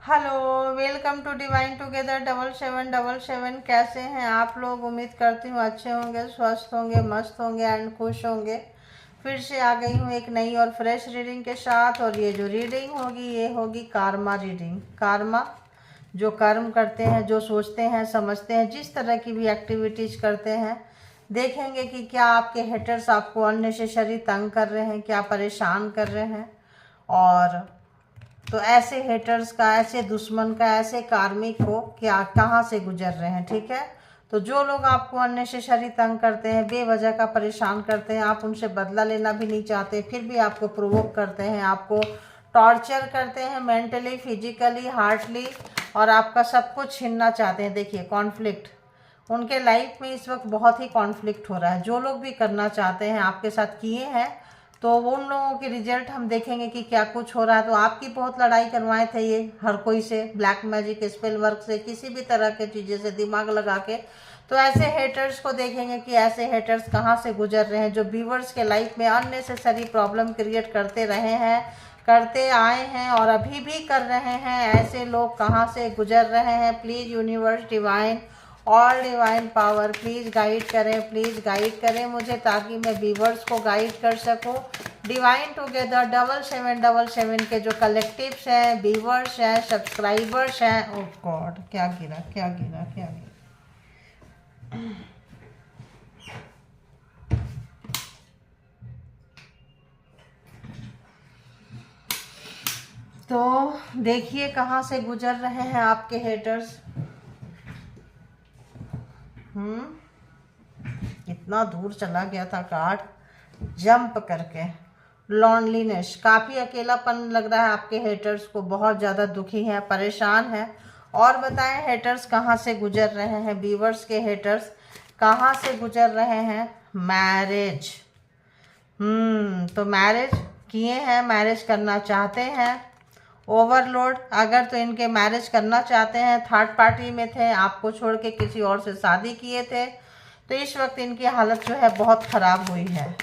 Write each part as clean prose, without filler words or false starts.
Hello, welcome to Divine Together 7777। कैसे हैं आप लोग? उम्मीद करती हूँ अच्छे होंगे, स्वस्थ होंगे, मस्त होंगे एंड खुश होंगे। फिर से आ गई हूँ एक नई और फ्रेश रीडिंग के साथ। और ये जो रीडिंग होगी ये होगी कार्मा रीडिंग। कार्मा, जो कर्म करते हैं, जो सोचते हैं, समझते हैं, जिस तरह की भी एक्टिविटीज करते हैं, देखेंगे कि क्या आपके हेटर्स आपको अननेसेसरी तंग कर रहे हैं, क्या परेशान कर रहे हैं। और तो ऐसे हेटर्स का, ऐसे दुश्मन का, ऐसे कार्मिक को क्या कहाँ से गुजर रहे हैं। ठीक है, तो जो लोग आपको अननेसेसरी तंग करते हैं, बेवजह का परेशान करते हैं, आप उनसे बदला लेना भी नहीं चाहते, फिर भी आपको प्रोवोक करते हैं, आपको टॉर्चर करते हैं मेंटली, फिजिकली, हार्टली, और आपका सब कुछ छीनना चाहते हैं। देखिए, कॉन्फ्लिक्ट उनके लाइफ में इस वक्त बहुत ही कॉन्फ्लिक्ट हो रहा है। जो लोग भी करना चाहते हैं, आपके साथ किए हैं, तो उन लोगों के रिजल्ट हम देखेंगे कि क्या कुछ हो रहा है। तो आपकी बहुत लड़ाई करवाए थे ये हर कोई से, ब्लैक मैजिक, स्पेल वर्क से, किसी भी तरह के चीज़ें से दिमाग लगा के। तो ऐसे हेटर्स को देखेंगे कि ऐसे हेटर्स कहाँ से गुजर रहे हैं, जो व्यूवर्स के लाइफ में अननेसेसरी प्रॉब्लम क्रिएट करते रहे हैं, करते आए हैं और अभी भी कर रहे हैं। ऐसे लोग कहाँ से गुजर रहे हैं। Please universe, divine, all divine power, please guide करें, प्लीज़ गाइड करें मुझे, ताकि मैं व्यूवर्स को गाइड कर सकूं। डिवाइन टुगेदर 7777 के जो कलेक्टिव्स हैं, व्यूवर्स हैं, सब्सक्राइबर्स हैं। ओह गॉड, क्या गिरा, क्या गिरा, क्या गिरा। तो देखिए कहाँ से गुजर रहे हैं आपके हेटर्स। इतना दूर चला गया था कार्ड, जंप करके। लॉनलीनेस, काफ़ी अकेलापन लग रहा है आपके हेटर्स को, बहुत ज़्यादा दुखी हैं, परेशान हैं। और बताएं हेटर्स कहाँ से गुजर रहे हैं, व्यूवर्स के हेटर्स कहाँ से गुजर रहे हैं। मैरिज, तो मैरिज किए हैं, मैरिज करना चाहते हैं। ओवरलोड, अगर तो इनके मैरिज करना चाहते हैं, थर्ड पार्टी में थे, आपको छोड़ के किसी और से शादी किए थे, तो इस वक्त इनकी हालत जो है बहुत ख़राब हुई है।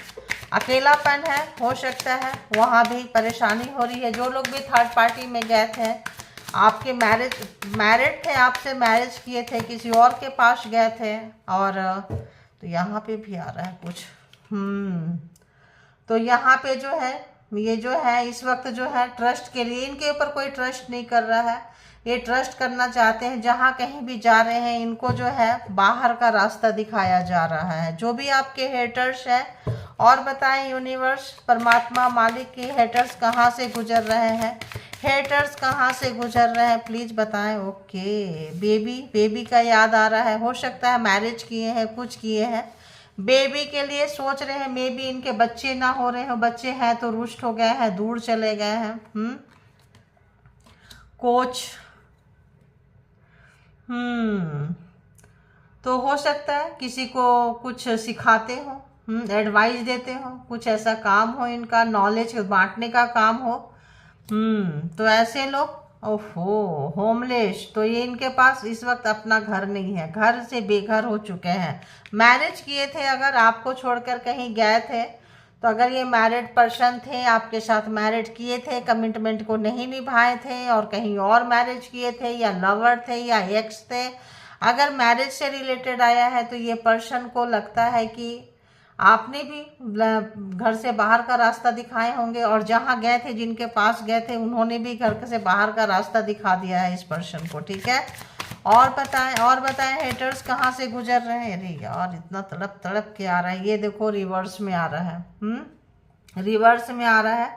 अकेलापन है, हो सकता है वहाँ भी परेशानी हो रही है। जो लोग भी थर्ड पार्टी में गए थे, आपके मैरिड थे, आपसे मैरिज किए थे, किसी और के पास गए थे। और तो यहाँ पे भी आ रहा है कुछ। तो यहाँ पे जो है, ये जो है इस वक्त जो है ट्रस्ट के लिए, इनके ऊपर कोई ट्रस्ट नहीं कर रहा है। ये ट्रस्ट करना चाहते हैं, जहाँ कहीं भी जा रहे हैं इनको जो है बाहर का रास्ता दिखाया जा रहा है, जो भी आपके हेटर्स हैं। और बताएं यूनिवर्स, परमात्मा, मालिक के हेटर्स कहाँ से गुजर रहे हैं, हेटर्स कहाँ से गुजर रहे हैं, प्लीज़ बताएं। ओके, बेबी का याद आ रहा है, हो सकता है मैरिज किए हैं, कुछ किए हैं, बेबी के लिए सोच रहे हैं। मे बी इनके बच्चे ना हो रहे हो, बच्चे हैं तो रुष्ट हो गए हैं, दूर चले गए हैं। कोच, तो हो सकता है किसी को कुछ सिखाते हो, एडवाइस देते हो, कुछ ऐसा काम हो, इनका नॉलेज बांटने का काम हो। तो ऐसे लोग, ओहो, होमलेस, तो ये इनके पास इस वक्त अपना घर नहीं है, घर से बेघर हो चुके हैं। मैरिज किए थे, अगर आपको छोड़कर कहीं गए थे, तो अगर ये मैरिड पर्सन थे, आपके साथ मैरिज किए थे, कमिटमेंट को नहीं निभाए थे और कहीं और मैरिज किए थे, या लवर थे या एक्स थे, अगर मैरिज से रिलेटेड आया है, तो ये पर्सन को लगता है कि आपने भी घर से बाहर का रास्ता दिखाए होंगे, और जहाँ गए थे, जिनके पास गए थे, उन्होंने भी घर से बाहर का रास्ता दिखा दिया है इस पर्सन को। ठीक है, और बताएं, और बताएं हेटर्स कहाँ से गुजर रहे हैं। अरे यार, इतना तड़प तड़प के आ रहा है, ये देखो रिवर्स में आ रहा है। रिवर्स में आ रहा है।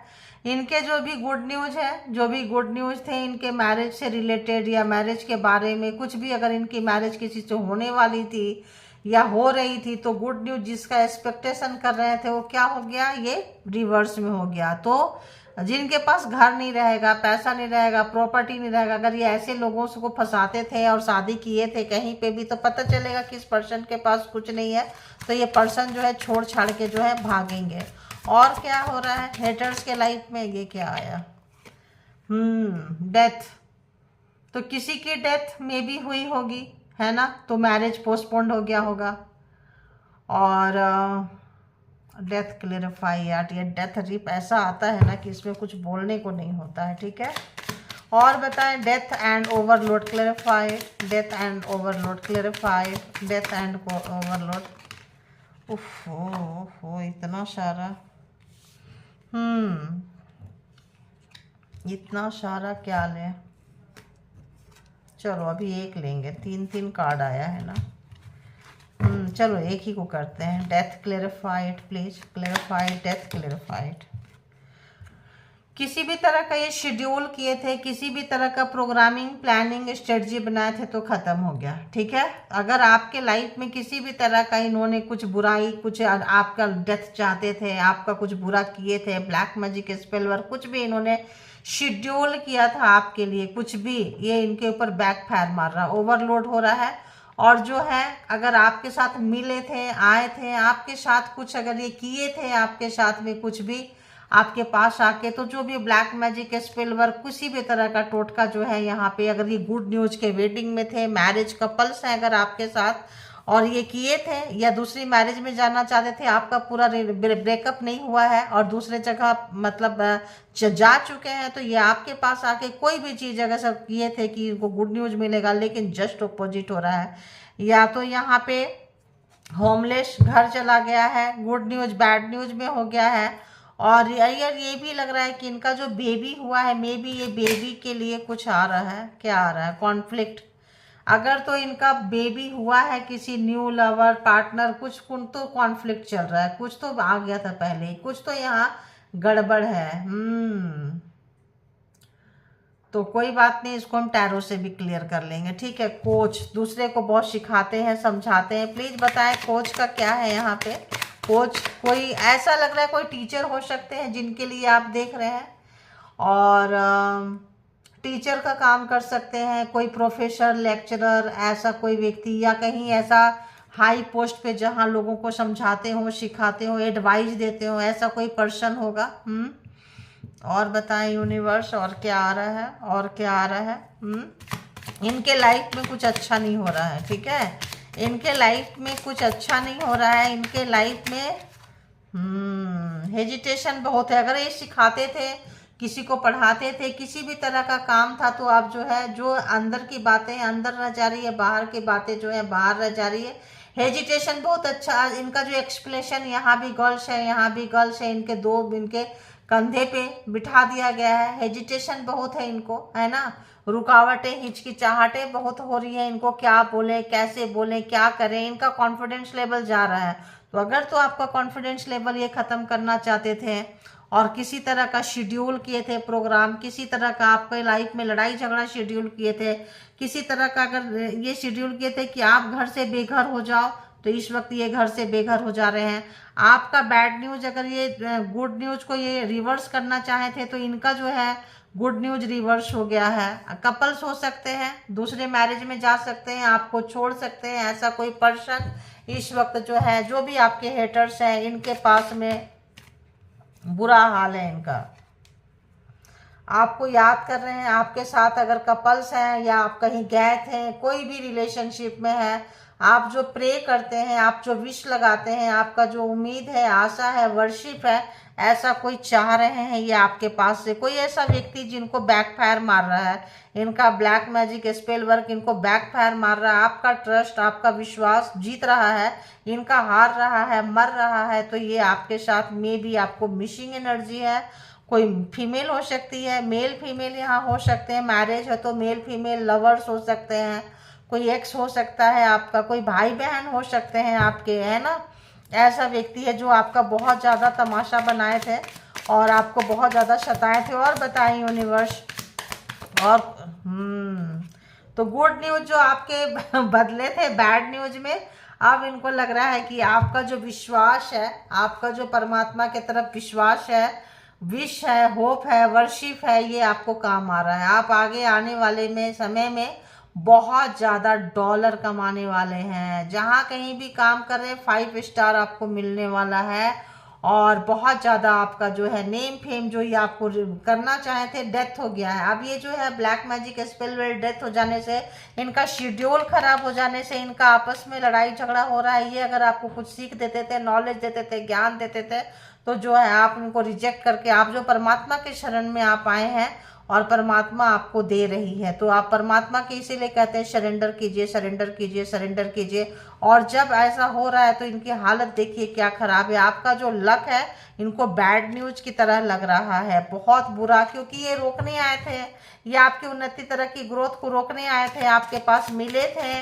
इनके जो भी गुड न्यूज़ है, जो भी गुड न्यूज़ थे इनके मैरिज से रिलेटेड, या मैरिज के बारे में कुछ भी, अगर इनकी मैरिज किसी से होने वाली थी या हो रही थी, तो गुड न्यूज़ जिसका एक्सपेक्टेशन कर रहे थे, वो क्या हो गया, ये रिवर्स में हो गया। तो जिनके पास घर नहीं रहेगा, पैसा नहीं रहेगा, प्रॉपर्टी नहीं रहेगा, अगर ये ऐसे लोगों से को फंसाते थे और शादी किए थे कहीं पे भी, तो पता चलेगा कि इस पर्सन के पास कुछ नहीं है, तो ये पर्सन जो है छोड़ छाड़ के जो है भागेंगे। और क्या हो रहा है हेटर्स के लाइफ में, ये क्या आया, डेथ, तो किसी की डेथ में भी हुई होगी, है ना, तो मैरिज पोस्टपोन्ड हो गया होगा। और डेथ क्लेरिफाई, यार ये डेथ रिप ऐसा आता है ना कि इसमें कुछ बोलने को नहीं होता है। ठीक है, और बताएं, death and overload clarified, death and overload clarified, death and overload. ओहो इतना सारा, इतना सारा क्या लें? चलो अभी एक लेंगे, 3 कार्ड आया है ना। चलो एक ही को करते हैं। Death clarified please, clarified, death clarified. किसी भी तरह का ये शेड्यूल किए थे, किसी भी तरह का प्रोग्रामिंग प्लानिंग स्ट्रेटजी बनाए थे तो ख़त्म हो गया, ठीक है। अगर आपके लाइफ में किसी भी तरह का इन्होंने कुछ बुराई, कुछ आपका डेथ चाहते थे, आपका कुछ बुरा किए थे, ब्लैक मैजिक स्पेल वर्क, कुछ भी इन्होंने शेड्यूल किया था आपके लिए, कुछ भी, ये इनके ऊपर बैक फायर मार रहा, ओवरलोड हो रहा है। और जो है, अगर आपके साथ मिले थे, आए थे, आपके साथ कुछ अगर ये किए थे, आपके साथ में कुछ भी आपके पास आके, तो जो भी ब्लैक मैजिक स्पेल वर्क, किसी भी तरह का टोटका जो है यहाँ पे, अगर ये गुड न्यूज के वेटिंग में थे, मैरिज कपल्स हैं अगर आपके साथ, और ये किए थे या दूसरी मैरिज में जाना चाहते थे, आपका पूरा ब्रेकअप नहीं हुआ है और दूसरे जगह मतलब जा चुके हैं, तो ये आपके पास आके कोई भी चीज़ अगर सब किए थे कि इनको गुड न्यूज मिलेगा, लेकिन जस्ट अपोजिट हो रहा है। या तो यहाँ पे होमलेस घर चला गया है, गुड न्यूज बैड न्यूज में हो गया है। और यार ये भी लग रहा है कि इनका जो बेबी हुआ है, मे बी ये बेबी के लिए कुछ आ रहा है, क्या आ रहा है, कॉन्फ्लिक्ट। अगर तो इनका बेबी हुआ है किसी न्यू लवर पार्टनर, कुछ तो कॉन्फ्लिक्ट चल रहा है, कुछ तो आ गया था पहले ही, कुछ तो यहाँ गड़बड़ है। तो कोई बात नहीं, इसको हम टैरो से भी क्लियर कर लेंगे, ठीक है। कोच दूसरे को बहुत सिखाते हैं, समझाते हैं, प्लीज बताएं कोच का क्या है यहाँ पे। कोच कोई ऐसा लग रहा है, कोई टीचर हो सकते हैं जिनके लिए आप देख रहे हैं, और टीचर का काम कर सकते हैं, कोई प्रोफेसर, लेक्चरर, ऐसा कोई व्यक्ति, या कहीं ऐसा हाई पोस्ट पे जहाँ लोगों को समझाते हो, सिखाते हो, एडवाइस देते हो, ऐसा कोई पर्सन होगा। और बताएं यूनिवर्स, और क्या आ रहा है, और क्या आ रहा है। इनके लाइफ में कुछ अच्छा नहीं हो रहा है, ठीक है। इनके लाइफ में कुछ अच्छा नहीं हो रहा है, इनके लाइफ में हेजिटेशन बहुत है। अगर ये सिखाते थे, किसी को पढ़ाते थे, किसी भी तरह का काम था, तो आप जो है, जो अंदर की बातें अंदर रह जा रही है, बाहर की बातें जो है बाहर रह जा रही है। हेजिटेशन बहुत अच्छा, इनका जो एक्सप्लेशन, यहाँ भी गर्ल्स है, यहाँ भी गर्ल्स है, इनके कंधे पे बिठा दिया गया है। हेजिटेशन बहुत है इनको, है ना, रुकावटें, हिचकिचाहटें बहुत हो रही है इनको, क्या बोले, कैसे बोले, क्या करें, इनका कॉन्फिडेंस लेवल जा रहा है। तो अगर तो आपका कॉन्फिडेंस लेवल ये ख़त्म करना चाहते थे और किसी तरह का शेड्यूल किए थे प्रोग्राम, किसी तरह का आपके लाइफ में लड़ाई झगड़ा शेड्यूल किए थे, किसी तरह का अगर ये शेड्यूल किए थे कि आप घर से बेघर हो जाओ, तो इस वक्त ये घर से बेघर हो जा रहे हैं। आपका बैड न्यूज, अगर ये गुड न्यूज को ये रिवर्स करना चाहे थे, तो इनका जो है गुड न्यूज रिवर्स हो गया है। कपल्स हो सकते हैं, दूसरे मैरिज में जा सकते हैं, आपको छोड़ सकते हैं, ऐसा कोई पर्सन इस वक्त जो है, जो भी आपके हेटर्स हैं, इनके पास में बुरा हाल है इनका। आपको याद कर रहे हैं, आपके साथ अगर कपल्स हैं या आप कहीं गए थे, कोई भी रिलेशनशिप में है, आप जो प्रे करते हैं, आप जो विश लगाते हैं, आपका जो उम्मीद है, आशा है, वर्शिप है, ऐसा कोई चाह रहे हैं ये आपके पास से, कोई ऐसा व्यक्ति जिनको बैकफायर मार रहा है, इनका ब्लैक मैजिक स्पेल वर्क इनको बैकफायर मार रहा है, आपका ट्रस्ट, आपका विश्वास जीत रहा है, इनका हार रहा है, मर रहा है, तो ये आपके साथ में भी आपको मिसिंग एनर्जी है। कोई फीमेल हो सकती है, मेल फीमेल यहाँ हो सकते हैं, मैरिज है तो मेल फीमेल लवर्स हो सकते हैं, कोई एक्स हो सकता है आपका, कोई भाई बहन हो सकते हैं आपके, है ना। ऐसा व्यक्ति है जो आपका बहुत ज़्यादा तमाशा बनाए थे और आपको बहुत ज़्यादा सताए थे। और बताएं यूनिवर्स, और तो गुड न्यूज जो आपके बदले थे बैड न्यूज में, अब इनको लग रहा है कि आपका जो विश्वास है, आपका जो परमात्मा की तरफ विश्वास है, विश है, होप है, वर्शिप है, ये आपको काम आ रहा है। आप आगे आने वाले में समय में बहुत ज़्यादा डॉलर कमाने वाले हैं। जहाँ कहीं भी काम कर रहे 5 स्टार आपको मिलने वाला है, और बहुत ज़्यादा आपका जो है नेम फेम जो ये आपको करना चाहे थे, डेथ हो गया है। अब ये जो है black magic spell work death हो जाने से, इनका शेड्यूल खराब हो जाने से, इनका आपस में लड़ाई झगड़ा हो रहा है। ये अगर आपको कुछ सीख देते थे, नॉलेज देते थे, ज्ञान देते थे, तो जो है आप उनको रिजेक्ट करके आप जो परमात्मा के शरण में आप आए हैं और परमात्मा आपको दे रही है। तो आप परमात्मा के इसीलिए कहते हैं सरेंडर कीजिए, सरेंडर कीजिए, सरेंडर कीजिए। और जब ऐसा हो रहा है तो इनकी हालत देखिए क्या खराब है। आपका जो लक है इनको बैड न्यूज की तरह लग रहा है, बहुत बुरा, क्योंकि ये रोकने आए थे, ये आपकी उन्नति तरक्की ग्रोथ को रोकने आए थे, आपके पास मिले थे,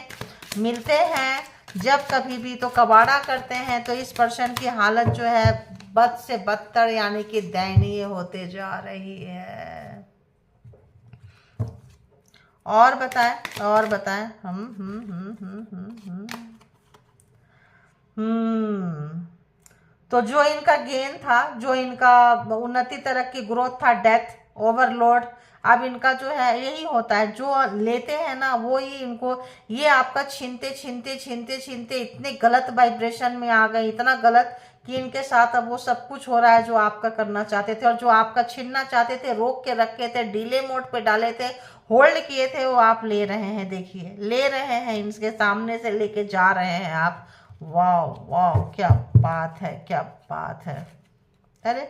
मिलते हैं जब कभी भी तो कबाड़ा करते हैं। तो इस पर्सन की हालत जो है बद से बदतर यानी कि दयनीय होते जा रही है। और बताएं, और बताएं। तो जो इनका गेन था, जो इनका उन्नति तरक्की ग्रोथ था, डेथ, ओवरलोड, अब इनका जो है यही होता है, जो लेते हैं ना वो ही इनको, ये आपका छीनते छीनते छीनते छीनते इतने गलत वाइब्रेशन में आ गए, इतना गलत कि इनके साथ अब वो सब कुछ हो रहा है जो आपका करना चाहते थे, और जो आपका छीनना चाहते थे, रोक के रखे थे, डिले मोड पे डाले थे, होल्ड किए थे, वो आप ले रहे हैं। देखिए ले रहे हैं, इनके सामने से लेके जा रहे हैं आप। वाह वाह, क्या बात है, क्या बात है। अरे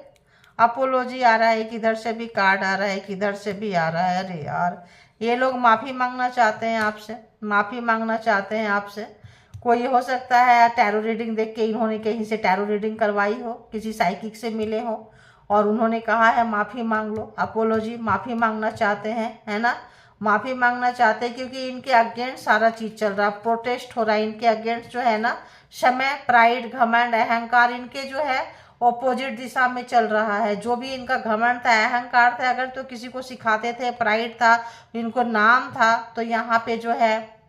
अपोलॉजी आ रहा है, किधर से भी कार्ड आ रहा है, किधर से भी आ रहा है। अरे यार, ये लोग माफ़ी मांगना चाहते हैं आपसे, माफ़ी मांगना चाहते हैं आपसे। कोई हो सकता है टैरो रीडिंग देख के इन्होंने कहीं से टैरो रीडिंग करवाई हो, किसी साइकिक से मिले हो और उन्होंने कहा है माफ़ी मांग लो। अपोलॉजी माफ़ी मांगना चाहते हैं, है ना, माफ़ी मांगना चाहते हैं, क्योंकि इनके अगेंस्ट सारा चीज़ चल रहा है, प्रोटेस्ट हो रहा है इनके अगेंस्ट जो है ना। समय, प्राइड, घमंड, अहंकार इनके जो है ऑपोजिट दिशा में चल रहा है। जो भी इनका घमंड था, अहंकार था, अगर तो किसी को सिखाते थे, प्राइड था, इनको नाम था, तो यहाँ पे जो है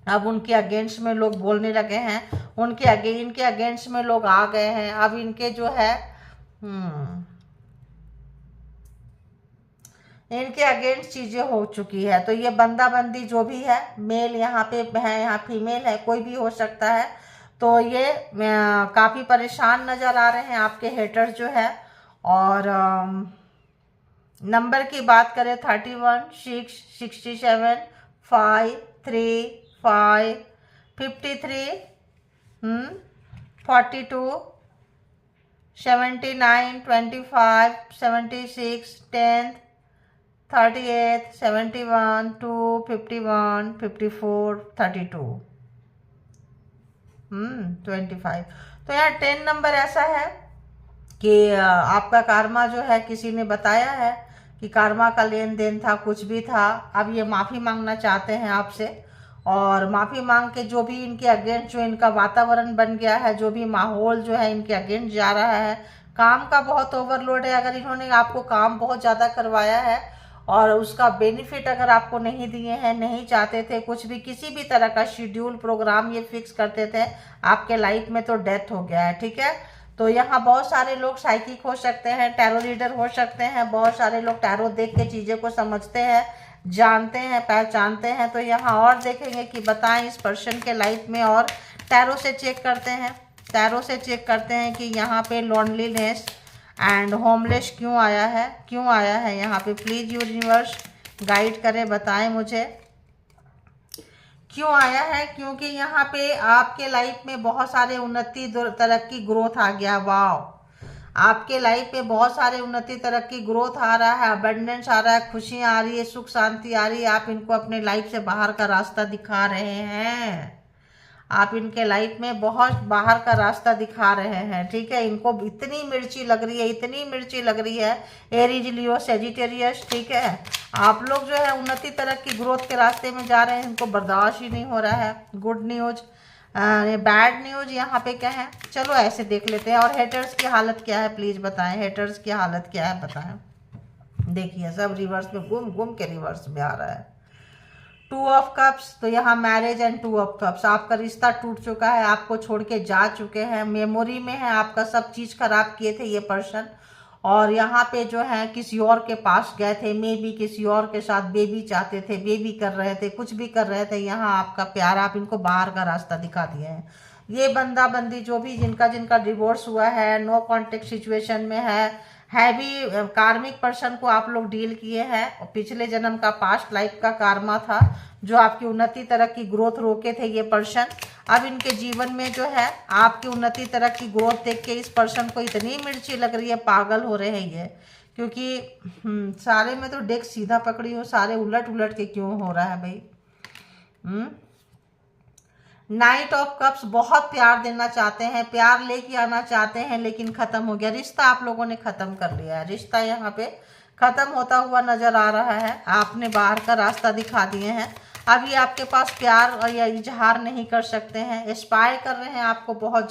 अब उनके अगेंस्ट में लोग बोलने लगे हैं, इनके अगेंस्ट में लोग आ गए हैं। अब इनके जो है इनके अगेंस्ट चीजें हो चुकी है। तो ये बंदा बंदी जो भी है, मेल यहाँ पे है, यहाँ फीमेल है, कोई भी हो सकता है। तो ये काफ़ी परेशान नज़र आ रहे हैं आपके हेटर्स जो है। और नंबर की बात करें 31, 6, 67, 5, 3, 5, 53, 42, 79, 25, 76, 10, 38, 71, 2, 51, 54, 32, 25। तो यहाँ 10 नंबर ऐसा है कि आपका कार्मा जो है, किसी ने बताया है कि कार्मा का लेन देन था, कुछ भी था, अब ये माफ़ी मांगना चाहते हैं आपसे। और माफ़ी मांग के जो भी इनके अगेंस्ट जो इनका वातावरण बन गया है, जो भी माहौल जो है इनके अगेंस्ट जा रहा है, काम का बहुत ओवरलोड है। अगर इन्होंने आपको काम बहुत ज़्यादा करवाया है और उसका बेनिफिट अगर आपको नहीं दिए हैं, नहीं चाहते थे कुछ भी, किसी भी तरह का शेड्यूल प्रोग्राम ये फिक्स करते थे आपके लाइफ में, तो डेथ हो गया है। ठीक है, तो यहाँ बहुत सारे लोग साइकिक हो सकते हैं, टैरो रीडर हो सकते हैं, बहुत सारे लोग टैरो देख के चीज़ें को समझते हैं, जानते हैं, पहचानते हैं। तो यहाँ और देखेंगे कि बताएं इस पर्सन के लाइफ में, और टैरो से चेक करते हैं, टैरो से चेक करते हैं कि यहाँ पे लोनलीनेस एंड होमलेस क्यों आया है, क्यों आया है यहाँ पे। प्लीज़ यूनिवर्स गाइड करें, बताएं मुझे क्यों आया है। क्योंकि यहाँ पे आपके लाइफ में बहुत सारे उन्नति तरक्की ग्रोथ आ गया। वाह, आपके लाइफ में बहुत सारे उन्नति तरक्की ग्रोथ आ रहा है, अबंडेंस आ रहा है, खुशियाँ आ रही है, सुख शांति आ रही है। आप इनको अपने लाइफ से बाहर का रास्ता दिखा रहे हैं, आप इनके लाइफ में बहुत बाहर का रास्ता दिखा रहे हैं। ठीक है, इनको इतनी मिर्ची लग रही है, इतनी मिर्ची लग रही है, एरीज, लियो, सेजिटेरियस। ठीक है, आप लोग जो है उन्नति तरक्की ग्रोथ के रास्ते में जा रहे हैं, इनको बर्दाश्त ही नहीं हो रहा है। गुड न्यूज, बैड न्यूज यहाँ पे क्या है, चलो ऐसे देख लेते हैं। और हेटर्स की हालत क्या है, प्लीज बताएं, हेटर्स की हालत क्या है बताएं। देखिए सब रिवर्स में घूम घूम के रिवर्स में आ रहा है। 2 ऑफ कप्स, तो यहाँ मैरिज एंड 2 ऑफ कप्स, आपका रिश्ता टूट चुका है, आपको छोड़ के जा चुके हैं, मेमोरी में है, आपका सब चीज़ खराब किए थे ये पर्सन। और यहाँ पे जो है किसी और के पास गए थे, मे बी किसी और के साथ बेबी चाहते थे, बेबी कर रहे थे, कुछ भी कर रहे थे। यहाँ आपका प्यार, आप इनको बाहर का रास्ता दिखा दिए हैं। ये बंदा बंदी जो भी जिनका डिवोर्स हुआ है, नो कॉन्टेक्ट सिचुएशन में है भी कार्मिक पर्सन को आप लोग डील किए हैं, और पिछले जन्म का पास्ट लाइफ का कार्मा था जो आपकी उन्नति तरक्की ग्रोथ रोके थे ये पर्सन। अब इनके जीवन में जो है आपकी उन्नति तरक्की ग्रोथ देख के इस पर्सन को इतनी मिर्ची लग रही है, पागल हो रहे हैं ये, क्योंकि सारे में तो डेक सीधा पकड़ी हो, सारे उलट उलट के क्यों हो रहा है भाई। नाइट ऑफ कप्स, बहुत प्यार देना चाहते हैं, प्यार लेके आना चाहते हैं, लेकिन खत्म हो गया रिश्ता, आप लोगों ने खत्म कर लिया है। रिश्ता यहाँ पे खत्म होता हुआ नजर आ रहा है, आपने बाहर का रास्ता दिखा दिए हैं। अब ये आपके पास प्यार या इजहार नहीं कर सकते हैं, स्पाई कर रहे हैं आपको बहुत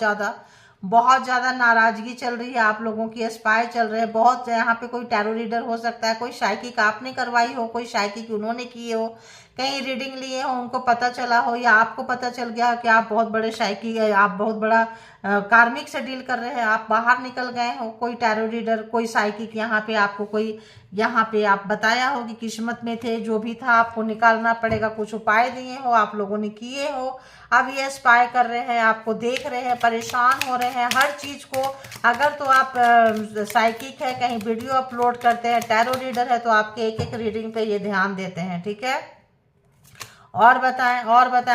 ज़्यादा नाराज़गी चल रही है आप लोगों की, स्पाई चल रहे हैं बहुत। यहाँ पे कोई टैरो रीडर हो सकता है, कोई शाइकिक आपने करवाई हो, कोई शाइकिक उन्होंने किए हो, कहीं रीडिंग लिए हो, उनको पता चला हो, या आपको पता चल गया कि आप बहुत बड़े शाइकिक है, आप बहुत बड़ा कार्मिक से डील कर रहे हैं, आप बाहर निकल गए हो। कोई टैरो रीडर, कोई साइकिक यहाँ पे आपको कोई, यहाँ पे आप बताया हो कि किस्मत में थे, जो भी था आपको निकालना पड़ेगा, कुछ उपाय दिए हो, आप लोगों ने किए हो। अब ये स्पाई कर रहे हैं, आपको देख रहे हैं, परेशान हो रहे हैं हर चीज़ को। अगर तो आप साइकिक है, कहीं वीडियो अपलोड करते हैं, टैरो रीडर है, तो आपके एक एक रीडिंग पे ये ध्यान देते हैं, ठीक है। और बताएं,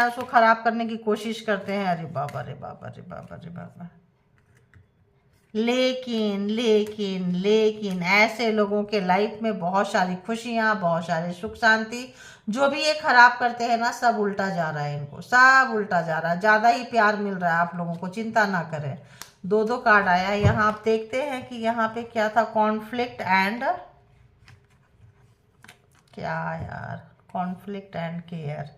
उसको खराब करने की कोशिश करते हैं। अरे बाबा रे बाबा रे बाबा रे बाबा। लेकिन ऐसे लोगों के लाइफ में बहुत सारी खुशियां, बहुत सारे सुख शांति, जो भी ये खराब करते हैं ना, सब उल्टा जा रहा है इनको, सब उल्टा जा रहा है, ज़्यादा ही प्यार मिल रहा है आप लोगों को, चिंता ना करें। दो कार्ड आया है यहाँ, आप देखते हैं कि यहाँ पे क्या था, कॉन्फ्लिक्ट एंड, क्या यार, कॉन्फ्लिक्ट एंड केयर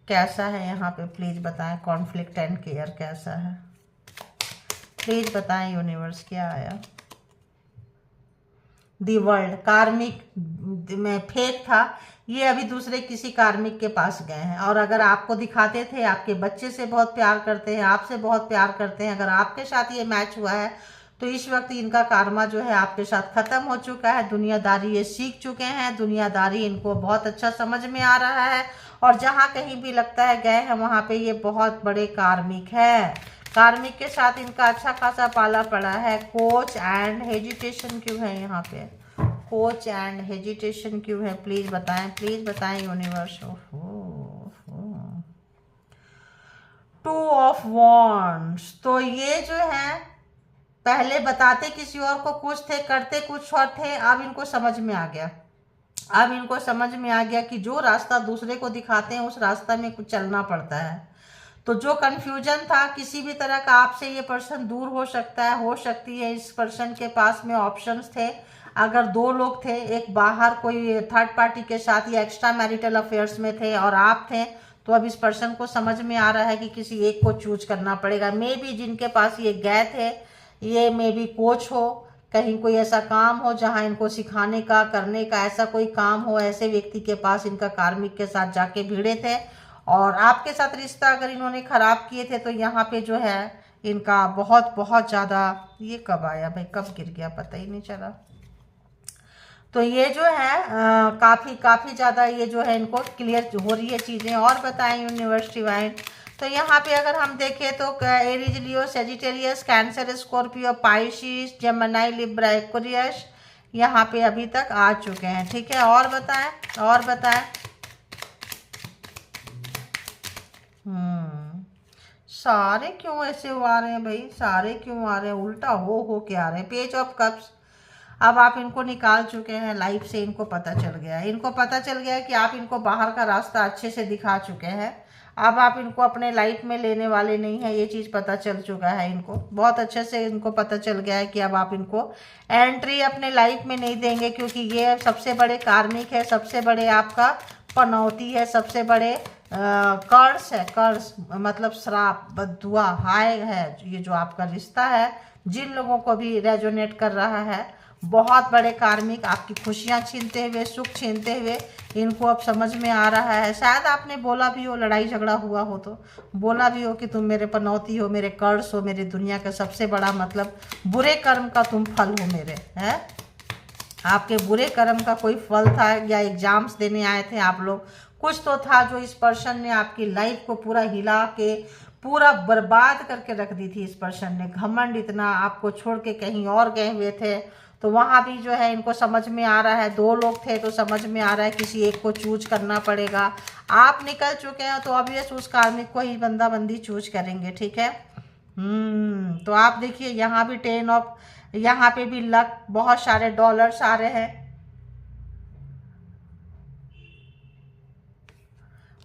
कैसा है यहाँ पे, प्लीज बताएं। कॉन्फ्लिक्ट एंड केयर कैसा है, प्लीज बताएं यूनिवर्स, क्या आया। दी वर्ल्ड, कार्मिक में फेक था ये, अभी दूसरे किसी कार्मिक के पास गए हैं। और अगर आपको दिखाते थे, आपके बच्चे से बहुत प्यार करते हैं, आपसे बहुत प्यार करते हैं, अगर आपके साथ ये मैच हुआ है, तो इस वक्त इनका कार्मा जो है आपके साथ खत्म हो चुका है। दुनियादारी ये सीख चुके हैं, दुनियादारी इनको बहुत अच्छा समझ में आ रहा है। और जहाँ कहीं भी लगता है गए हैं, वहाँ पे ये बहुत बड़े कार्मिक है, कार्मिक के साथ इनका अच्छा खासा पाला पड़ा है। कोच एंड हेजिटेशन क्यों है यहाँ पे, कोच एंड हेजिटेशन क्यों है, प्लीज बताएं यूनिवर्स। टू ऑफ वॉन्ड्स, तो ये जो है पहले बताते किसी और को कुछ थे, करते कुछ और थे, अब इनको समझ में आ गया, अब इनको समझ में आ गया कि जो रास्ता दूसरे को दिखाते हैं, उस रास्ता में कुछ चलना पड़ता है। तो जो कन्फ्यूजन था किसी भी तरह का, आपसे ये पर्सन दूर हो सकता है, हो सकती है इस पर्सन के पास में ऑप्शंस थे। अगर दो लोग थे, एक बाहर कोई थर्ड पार्टी के साथ या एक्स्ट्रा मैरिटल अफेयर्स में थे, और आप थे, तो अब इस पर्सन को समझ में आ रहा है कि किसी एक को चूज करना पड़ेगा। मे बी जिनके पास ये गए थे, ये मे बी कोच हो, कहीं कोई ऐसा काम हो जहां इनको सिखाने का, करने का ऐसा कोई काम हो, ऐसे व्यक्ति के पास इनका कार्मिक के साथ जाके भिड़े थे। और आपके साथ रिश्ता अगर इन्होंने खराब किए थे, तो यहाँ पे जो है इनका बहुत ज़्यादा, ये कब आया भाई, कब गिर गया पता ही नहीं चला। तो ये जो है काफ़ी ज़्यादा ये जो है इनको क्लियर हो रही है चीज़ें। और बताएं यूनिवर्स डिवाइन, तो यहाँ पे अगर हम देखें तो Aries, Leo, Sagittarius, Cancer, Scorpio, Pisces, Gemini, Libra, Aquarius यहाँ पे अभी तक आ चुके हैं, ठीक है। और बताएं सारे क्यों ऐसे आ रहे हैं भाई, सारे क्यों आ रहे हैं, उल्टा हो के आ रहे हैं। पेज ऑफ कप्स, अब आप इनको निकाल चुके हैं लाइफ से, इनको पता चल गया है, कि आप इनको बाहर का रास्ता अच्छे से दिखा चुके हैं। अब आप इनको अपने लाइफ में लेने वाले नहीं है, ये चीज़ पता चल चुका है इनको, बहुत अच्छे से इनको पता चल गया है कि अब आप इनको एंट्री अपने लाइफ में नहीं देंगे, क्योंकि ये सबसे बड़े कार्मिक है, सबसे बड़े आपका पनौती है, सबसे बड़े कर्स है, कर्स मतलब श्राप, बद्दुआ, हाय है ये जो आपका रिश्ता है। जिन लोगों को भी रेजोनेट कर रहा है, बहुत बड़े कार्मिक आपकी खुशियां छीनते हुए, सुख छीनते हुए, इनको अब समझ में आ रहा है। शायद आपने बोला भी हो, लड़ाई झगड़ा हुआ हो तो बोला भी हो कि तुम मेरे पनौती हो, मेरे कर्स हो, मेरी दुनिया का सबसे बड़ा मतलब बुरे कर्म का तुम फल हो मेरे, है आपके बुरे कर्म का कोई फल था, या एग्जाम्स देने आए थे आप लोग, कुछ तो था जो इस पर्सन ने आपकी लाइफ को पूरा हिला के पूरा बर्बाद करके रख दी थी। इस पर्सन ने घमंड इतना, आपको छोड़ के कहीं और गए हुए थे, तो वहाँ भी जो है इनको समझ में आ रहा है, दो लोग थे तो समझ में आ रहा है किसी एक को चूज करना पड़ेगा। आप निकल चुके हैं तो ऑब्वियस उस कार्मिक को ही बंदा बंदी चूज करेंगे, ठीक है। तो आप देखिए यहाँ भी 10 ऑफ यहाँ पे भी लक, बहुत सारे डॉलर्स आ रहे हैं।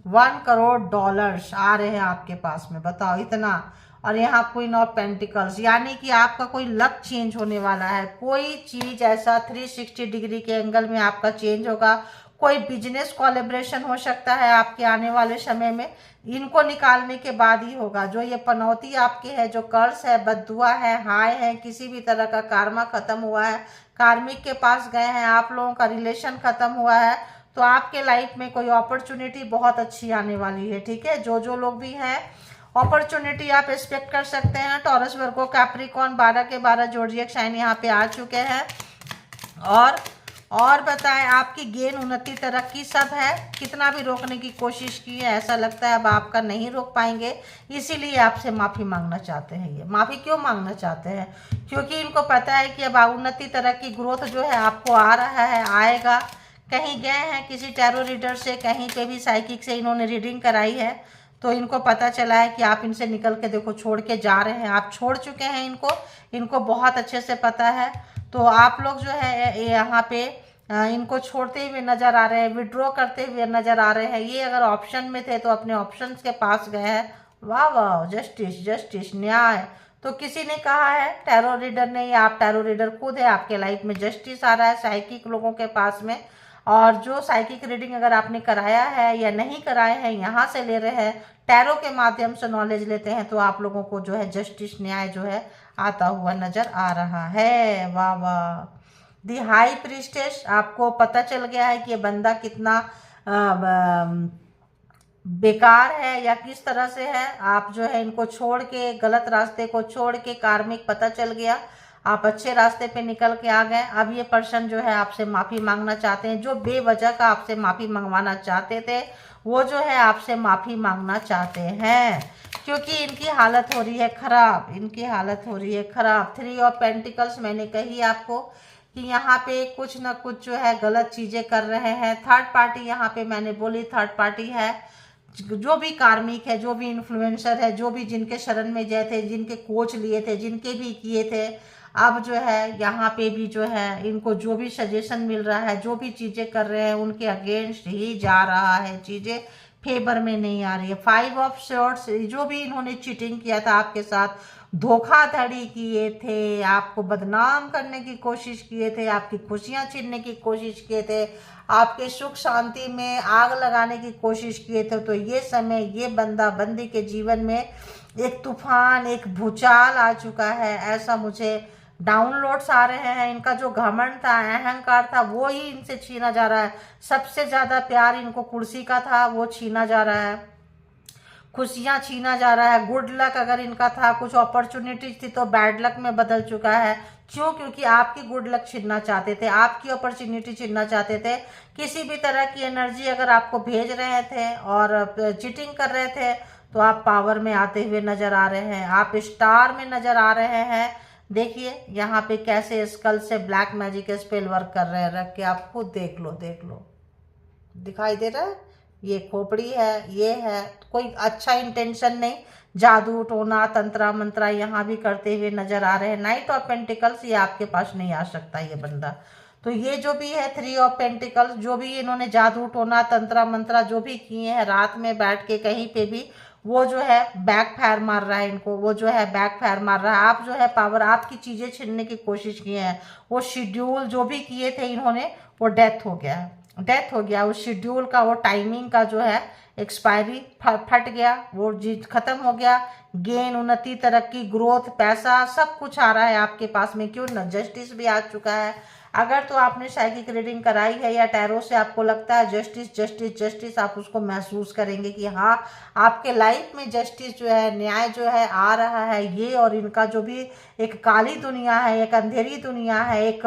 1 करोड़ डॉलर्स आ रहे हैं आपके पास में, बताओ इतना। और यहाँ क्वीन ऑफ पेंटिकल्स, यानी कि आपका कोई लक चेंज होने वाला है। कोई चीज ऐसा 360 डिग्री के एंगल में आपका चेंज होगा। कोई बिजनेस कोलैबोरेशन हो सकता है आपके आने वाले समय में, इनको निकालने के बाद ही होगा। जो ये पनौती आपके है, जो कर्ज है, बद्दुआ है, हाय है, किसी भी तरह का कार्मा खत्म हुआ है, कार्मिक के पास गए हैं, आप लोगों का रिलेशन खत्म हुआ है, तो आपके लाइफ में कोई अपॉर्चुनिटी बहुत अच्छी आने वाली है। ठीक है, जो लोग भी हैं अपॉर्चुनिटी आप एक्सपेक्ट कर सकते हैं। टॉरस, वर्गो, कैप्रिकॉर्न 12 के 12 जोडिएक साइन यहाँ पे आ चुके हैं। और बताएं, आपकी गेन, उन्नति, तरक्की सब है। कितना भी रोकने की कोशिश की है, ऐसा लगता है अब आपका नहीं रोक पाएंगे, इसीलिए आपसे माफ़ी मांगना चाहते हैं। ये माफ़ी क्यों मांगना चाहते हैं? क्योंकि इनको पता है कि अब उन्नति, तरक्की, ग्रोथ जो है आपको आ रहा है, आएगा। कहीं गए हैं किसी टैरो रीडर से, कहीं पे भी साइकिक से इन्होंने रीडिंग कराई है, तो इनको पता चला है कि आप इनसे निकल के देखो छोड़ के जा रहे हैं, आप छोड़ चुके हैं इनको बहुत अच्छे से पता है। तो आप लोग जो है यहाँ पे इनको छोड़ते हुए नज़र आ रहे हैं, विड्रॉ करते हुए नज़र आ रहे हैं। ये अगर ऑप्शन में थे तो अपने ऑप्शंस के पास गए हैं। वाह वाह, जस्टिस, जस्टिस, न्याय। तो किसी ने कहा है, टैरो रीडर ने, या आप टैरो रीडर खुद है, आपके लाइफ में जस्टिस आ रहा है साइकिक लोगों के पास में। और जो साइकिक रीडिंग अगर आपने कराया है या नहीं कराया है, यहाँ से ले रहे हैं, टैरो के माध्यम से नॉलेज लेते हैं, तो आप लोगों को जो है जस्टिस, न्याय जो है आता हुआ नजर आ रहा है। वाह वाह। दी हाई प्रीस्टेस, आपको पता चल गया है कि ये बंदा कितना बेकार है या किस तरह से है। आप जो है इनको छोड़ के, गलत रास्ते को छोड़ के, कार्मिक पता चल गया, आप अच्छे रास्ते पे निकल के आ गए। अब ये पर्सन जो है आपसे माफ़ी मांगना चाहते हैं। जो बेवजह का आपसे माफ़ी मंगवाना चाहते थे, वो जो है आपसे माफ़ी मांगना चाहते हैं, क्योंकि इनकी हालत हो रही है खराब, इनकी हालत हो रही है खराब। 3 ऑफ पेंटिकल्स, मैंने कही आपको कि यहाँ पे कुछ ना कुछ जो है गलत चीज़ें कर रहे हैं। थर्ड पार्टी, यहाँ पे मैंने बोली थर्ड पार्टी है। जो भी कार्मिक है, जो भी इन्फ्लुएंसर है, जो भी जिनके शरण में गए थे, जिनके कोच लिए थे, जिनके भी किए थे, अब जो है यहाँ पे भी जो है इनको जो भी सजेशन मिल रहा है, जो भी चीज़ें कर रहे हैं, उनके अगेंस्ट ही जा रहा है, चीज़ें फेवर में नहीं आ रही है। 5 ऑफ शॉर्ट्स, जो भी इन्होंने चीटिंग किया था आपके साथ, धोखाधड़ी किए थे, आपको बदनाम करने की कोशिश किए थे, आपकी खुशियाँ छीनने की कोशिश किए थे, आपके सुख शांति में आग लगाने की कोशिश किए थे, तो ये समय, ये बंदा बंदी के जीवन में एक तूफान, एक भूचाल आ चुका है, ऐसा मुझे डाउनलोड्स आ रहे हैं। इनका जो घमंड था, अहंकार था, वो ही इनसे छीना जा रहा है। सबसे ज़्यादा प्यार इनको कुर्सी का था, वो छीना जा रहा है, खुशियाँ छीना जा रहा है। गुड लक अगर इनका था, कुछ अपॉर्चुनिटीज थी, तो बैड लक में बदल चुका है। क्यों? क्योंकि आपकी गुड लक छीनना चाहते थे, आपकी अपॉर्चुनिटी छीनना चाहते थे। किसी भी तरह की एनर्जी अगर आपको भेज रहे थे और चीटिंग कर रहे थे, तो आप पावर में आते हुए नजर आ रहे हैं, आप स्टार में नजर आ रहे हैं। देखिए यहाँ पे कैसे स्कल से ब्लैक मैजिक स्पेल वर्क कर रहे हैं, रख के आप खुद देख लो, देख लो, दिखाई दे रहा है। ये खोपड़ी है, ये है, कोई अच्छा इंटेंशन नहीं। जादू टोना तंत्रा मंत्रा यहाँ भी करते हुए नजर आ रहे हैं। नाइट ऑफ पेंटिकल्स, ये आपके पास नहीं आ सकता ये बंदा। तो ये जो भी है 3 ऑफ पेंटिकल्स, जो भी इन्होंने जादू टोना तंत्रा मंत्रा जो भी किए हैं रात में बैठ के कहीं पे भी, वो जो है बैक फायर मार रहा है इनको, वो जो है बैक फायर मार रहा है। आप जो है पावर, आपकी चीज़ें छीनने की कोशिश किए हैं, वो शेड्यूल जो भी किए थे इन्होंने, वो डेथ हो गया है, डेथ हो गया। उस शेड्यूल का, वो टाइमिंग का जो है एक्सपायरी फट गया, वो चीज खत्म हो गया। गेन, उन्नति, तरक्की, ग्रोथ, पैसा सब कुछ आ रहा है आपके पास में। क्यों ना, जस्टिस भी आ चुका है। अगर तो आपने साइकिक रीडिंग कराई है या टैरो से आपको लगता है जस्टिस जस्टिस जस्टिस, आप उसको महसूस करेंगे कि हाँ, आपके लाइफ में जस्टिस जो है, न्याय जो है आ रहा है। ये और इनका जो भी एक काली दुनिया है, एक अंधेरी दुनिया है, एक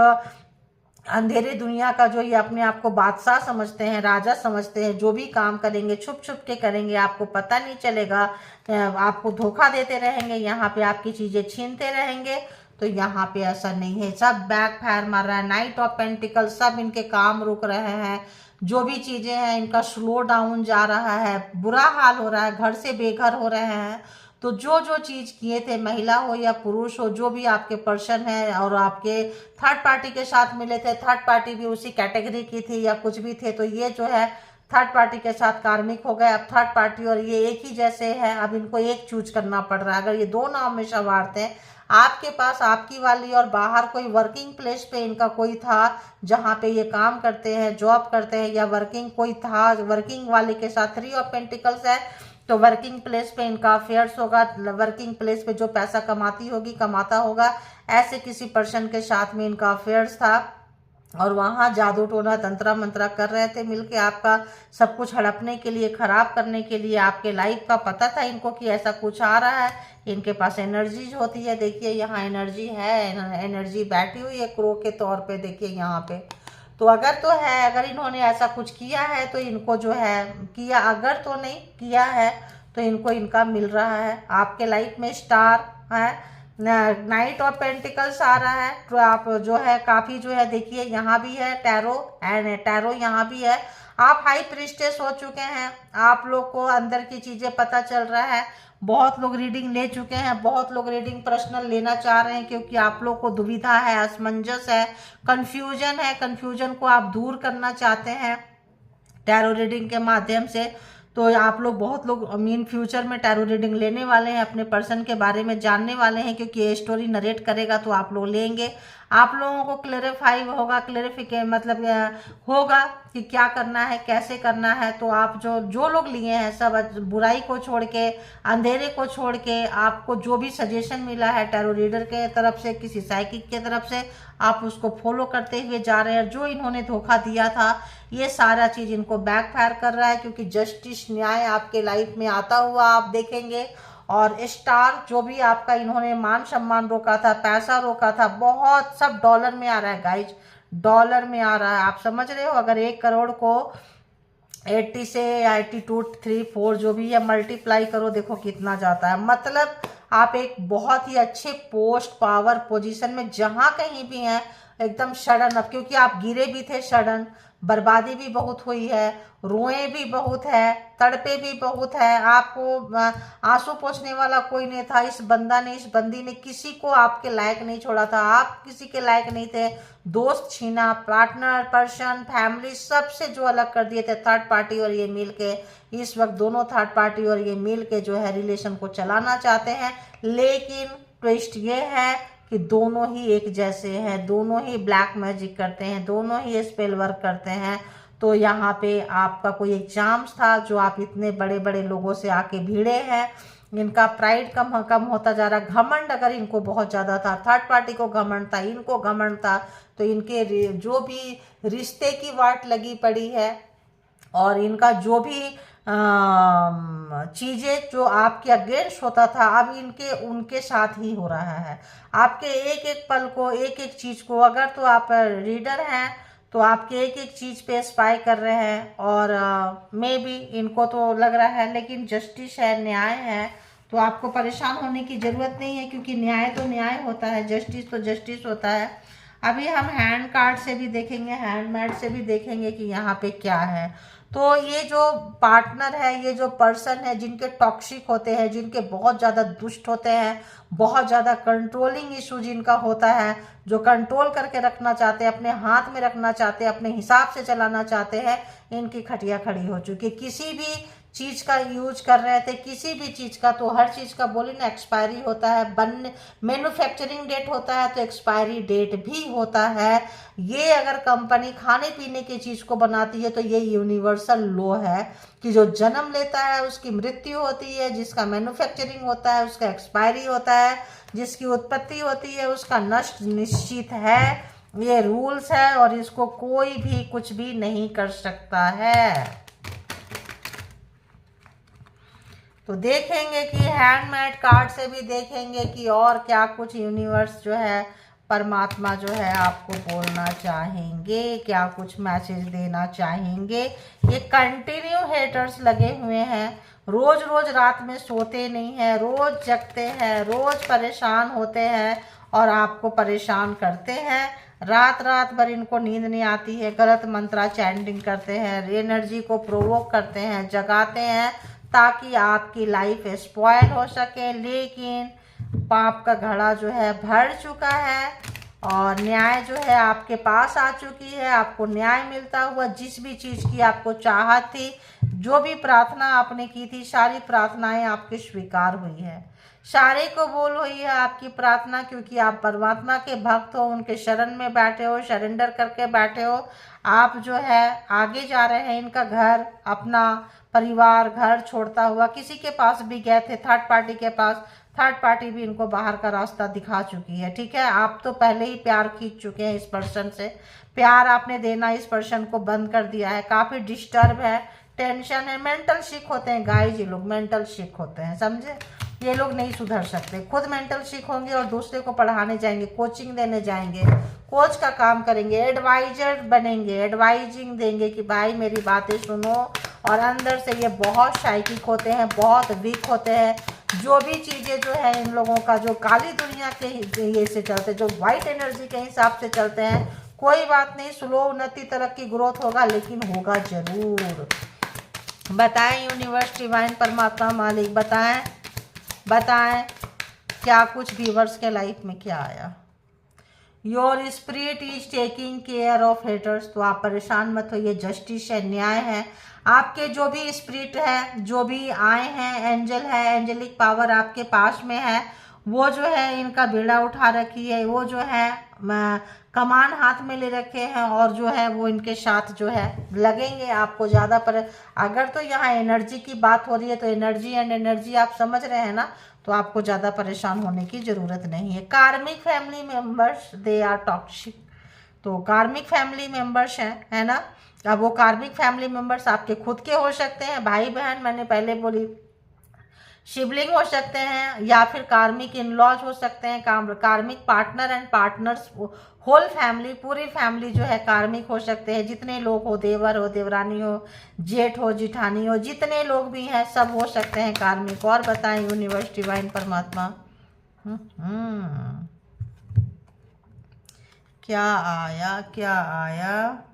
अंधेरे दुनिया का जो ये अपने आप को बादशाह समझते हैं, राजा समझते हैं, जो भी काम करेंगे छुप छुप के करेंगे, आपको पता नहीं चलेगा, आपको धोखा देते रहेंगे, यहाँ पे आपकी चीज़ें छीनते रहेंगे। तो यहाँ पे ऐसा नहीं है, सब बैक फायर मार रहा है। नाइट ऑफ पेंटिकल, सब इनके काम रुक रहे हैं, जो भी चीज़ें हैं इनका स्लो डाउन जा रहा है, बुरा हाल हो रहा है, घर से बेघर हो रहे हैं। तो जो जो चीज़ किए थे, महिला हो या पुरुष हो, जो भी आपके पर्सन है और आपके थर्ड पार्टी के साथ मिले थे, थर्ड पार्टी भी उसी कैटेगरी की थी या कुछ भी थे, तो ये जो है थर्ड पार्टी के साथ कार्मिक हो गए। अब थर्ड पार्टी और ये एक ही जैसे है, अब इनको एक चूज करना पड़ रहा है। अगर ये दो नाव में संवारते हैं, आपके पास आपकी वाली और बाहर कोई वर्किंग प्लेस पे इनका कोई था जहाँ पे ये काम करते हैं, जॉब करते हैं, या वर्किंग कोई था, वर्किंग वाले के साथ 3 ऑफ पेंटिकल्स है, तो वर्किंग प्लेस पे इनका अफेयर्स होगा, वर्किंग प्लेस पे जो पैसा कमाती होगी, कमाता होगा, ऐसे किसी पर्सन के साथ में इनका अफेयर्स था और वहाँ जादू टोना तंत्रा मंत्रा कर रहे थे मिलके, आपका सब कुछ हड़पने के लिए, खराब करने के लिए। आपके लाइफ का पता था इनको कि ऐसा कुछ आ रहा है, इनके पास एनर्जीज होती है। देखिए यहाँ एनर्जी है, एनर्जी बैठी हुई है क्रो के तौर पे, देखिए यहाँ पे। तो अगर तो है, अगर इन्होंने ऐसा कुछ किया है तो इनको जो है किया, अगर तो नहीं किया है तो इनको इनका मिल रहा है। आपके लाइफ में स्टार है, नाइट ऑफ पेंटिकल्स आ रहा है, तो आप जो है काफ़ी जो है, देखिए यहाँ भी है टैरो, एंड टैरो यहाँ भी है। आप हाई प्रिस्टेस हो चुके हैं, आप लोग को अंदर की चीज़ें पता चल रहा है। बहुत लोग रीडिंग ले चुके हैं, बहुत लोग रीडिंग पर्सनल लेना चाह रहे हैं, क्योंकि आप लोग को दुविधा है, असमंजस है, कंफ्यूजन है, कंफ्यूजन को आप दूर करना चाहते हैं टैरो रीडिंग के माध्यम से। तो आप लोग, बहुत लोग मीन फ्यूचर में टैरो रीडिंग लेने वाले हैं, अपने पर्सन के बारे में जानने वाले हैं, क्योंकि ये स्टोरी नरेट करेगा तो आप लोग लेंगे। आप लोगों को क्लेरिफाई होगा, क्लेरिफिके मतलब होगा कि क्या करना है, कैसे करना है। तो आप जो लोग लिए हैं, सब बुराई को छोड़ के, अंधेरे को छोड़ के, आपको जो भी सजेशन मिला है टैरो रीडर के तरफ से, किसी साइकिक के तरफ से, आप उसको फॉलो करते हुए जा रहे हैं। जो इन्होंने धोखा दिया था, ये सारा चीज़ इनको बैकफायर कर रहा है, क्योंकि जस्टिस, न्याय आपके लाइफ में आता हुआ आप देखेंगे। और स्टार, जो भी आपका इन्होंने मान सम्मान रोका था, पैसा रोका था, बहुत सब डॉलर में आ रहा है गाइज, डॉलर में आ रहा है। आप समझ रहे हो, अगर 1 करोड़ को 80 से 82, 3, 4 जो भी है मल्टीप्लाई करो, देखो कितना जाता है। मतलब आप एक बहुत ही अच्छे पोस्ट, पावर, पोजीशन में जहाँ कहीं भी हैं, एकदम सडन, अब क्योंकि आप गिरे भी थे, सडन बर्बादी भी बहुत हुई है, रोए भी बहुत है, तड़पे भी बहुत है। आपको आंसू पोंछने वाला कोई नहीं था। इस बंदा ने, इस बंदी ने किसी को आपके लायक नहीं छोड़ा था, आप किसी के लायक नहीं थे। दोस्त छीना, पार्टनर, पर्सन, फैमिली, सबसे जो अलग कर दिए थे थर्ड पार्टी और ये मिल के। इस वक्त दोनों थर्ड पार्टी और ये मिल के जो है रिलेशन को चलाना चाहते हैं, लेकिन ट्विस्ट ये है कि दोनों ही एक जैसे हैं, दोनों ही ब्लैक मैजिक करते हैं, दोनों ही स्पेल वर्क करते हैं। तो यहाँ पे आपका कोई एग्जाम्स था जो आप इतने बड़े बड़े लोगों से आके भिड़े हैं। इनका प्राइड कम कम होता जा रहा, घमंड अगर इनको बहुत ज़्यादा था, थर्ड पार्टी को घमंड था, इनको घमंड था, तो इनके जो भी रिश्ते की वाट लगी पड़ी है और इनका जो भी चीज़ें जो आपके अगेंस्ट होता था, अब इनके उनके साथ ही हो रहा है। आपके एक एक पल को, एक एक चीज़ को, अगर तो आप रीडर हैं तो आपके एक एक चीज़ पे स्पाई कर रहे हैं, और मे बी इनको तो लग रहा है, लेकिन जस्टिस है, न्याय है, तो आपको परेशान होने की ज़रूरत नहीं है, क्योंकि न्याय तो न्याय होता है, जस्टिस तो जस्टिस होता है। अभी हम हैंड कार्ड से भी देखेंगे, हैंडमेड से भी देखेंगे कि यहाँ पे क्या है। तो ये जो पार्टनर है, ये जो पर्सन है, जिनके टॉक्सिक होते हैं, जिनके बहुत ज़्यादा दुष्ट होते हैं, बहुत ज़्यादा कंट्रोलिंग इशू जिनका होता है, जो कंट्रोल करके रखना चाहते हैं, अपने हाथ में रखना चाहते हैं, अपने हिसाब से चलाना चाहते हैं, इनकी खटिया खड़ी हो चुकी है। किसी भी चीज़ का यूज कर रहे थे, किसी भी चीज़ का, तो हर चीज़ का बोली ना एक्सपायरी होता है, मैन्युफैक्चरिंग डेट होता है, तो एक्सपायरी डेट भी होता है। ये अगर कंपनी खाने पीने की चीज़ को बनाती है तो ये यूनिवर्सल लॉ है कि जो जन्म लेता है उसकी मृत्यु होती है, जिसका मैन्युफैक्चरिंग होता है उसका एक्सपायरी होता है, जिसकी उत्पत्ति होती है उसका नष्ट निश्चित है। ये रूल्स है और इसको कोई भी कुछ भी नहीं कर सकता है। तो देखेंगे कि हैंडमेड कार्ड से भी देखेंगे कि और क्या कुछ यूनिवर्स जो है, परमात्मा जो है आपको बोलना चाहेंगे, क्या कुछ मैसेज देना चाहेंगे। ये कंटिन्यू हेटर्स लगे हुए हैं, रोज रोज रात में सोते नहीं हैं, रोज जगते हैं, रोज परेशान होते हैं और आपको परेशान करते हैं। रात रात भर इनको नींद नहीं आती है, गलत मंत्रा चैंटिंग करते हैं, एनर्जी को प्रोवोक करते हैं, जगाते हैं, ताकि आपकी लाइफ स्पॉयल हो सके। लेकिन पाप का घड़ा जो है भर चुका है और न्याय जो है आपके पास आ चुकी है। आपको न्याय मिलता हुआ, जिस भी चीज़ की आपको चाहत थी, जो भी प्रार्थना आपने की थी, सारी प्रार्थनाएं आपकी स्वीकार हुई है। सारे कबूल हुई है आपकी प्रार्थना, क्योंकि आप परमात्मा के भक्त हो, उनके शरण में बैठे हो, सरेंडर करके बैठे हो। आप जो है आगे जा रहे हैं। इनका घर, अपना परिवार, घर छोड़ता हुआ किसी के पास भी गए थे, थर्ड पार्टी के पास, थर्ड पार्टी भी इनको बाहर का रास्ता दिखा चुकी है। ठीक है, आप तो पहले ही प्यार खींच चुके हैं इस पर्सन से। प्यार आपने देना इस पर्सन को बंद कर दिया है। काफ़ी डिस्टर्ब है, टेंशन है, मेंटल सिक होते हैं गाइस। ये लोग मेंटल सिक होते हैं, समझे। ये लोग नहीं सुधर सकते, खुद मेंटल सिक होंगे और दूसरे को पढ़ाने जाएंगे, कोचिंग देने जाएंगे, कोच का काम करेंगे, एडवाइजर बनेंगे, एडवाइजिंग देंगे कि भाई मेरी बातें सुनो। और अंदर से ये बहुत साइकिक होते हैं, बहुत वीक होते हैं। जो भी चीज़ें जो है इन लोगों का, जो काली दुनिया के ये से चलते, जो वाइट एनर्जी के हिसाब से चलते हैं, कोई बात नहीं, स्लो उन्नति तरक्की ग्रोथ होगा, लेकिन होगा जरूर। बताएं यूनिवर्स, डिवाइन, परमात्मा, मालिक, बताएं बताएं क्या कुछ व्यूवर्स के लाइफ में क्या आया। Your spirit is taking care of haters. तो आप परेशान मत होइए, जस्टिस है, न्याय है। आपके जो भी स्पिरिट है, जो भी आए हैं, एंजल है, एंजेलिक पावर आपके पास में है, वो जो है इनका बेड़ा उठा रखी है, वो जो है कमान हाथ में ले रखे हैं और जो है वो इनके साथ जो है लगेंगे। आपको ज़्यादा पर अगर तो यहाँ एनर्जी की बात हो रही है तो एनर्जी एंड एनर्जी आप समझ रहे हैं ना, तो आपको ज़्यादा परेशान होने की ज़रूरत नहीं है। Karmic family members, they are toxic. तो कार्मिक फैमिली मेंबर्स हैं, है ना। अब वो कार्मिक फैमिली मेंबर्स आपके खुद के हो सकते हैं, भाई बहन, मैंने पहले बोली, शिवलिंग हो सकते हैं, या फिर कार्मिक इन लॉज हो सकते हैं, karmic partner and partners, whole family, पूरी फैमिली जो है कार्मिक हो सकते हैं। जितने लोग हो, देवर हो, देवरानी हो, जेठ हो, जिठानी हो, जितने लोग भी हैं सब हो सकते हैं कार्मिक। और बताएं यूनिवर्स, डिवाइन, परमात्मा, क्या आया, क्या आया।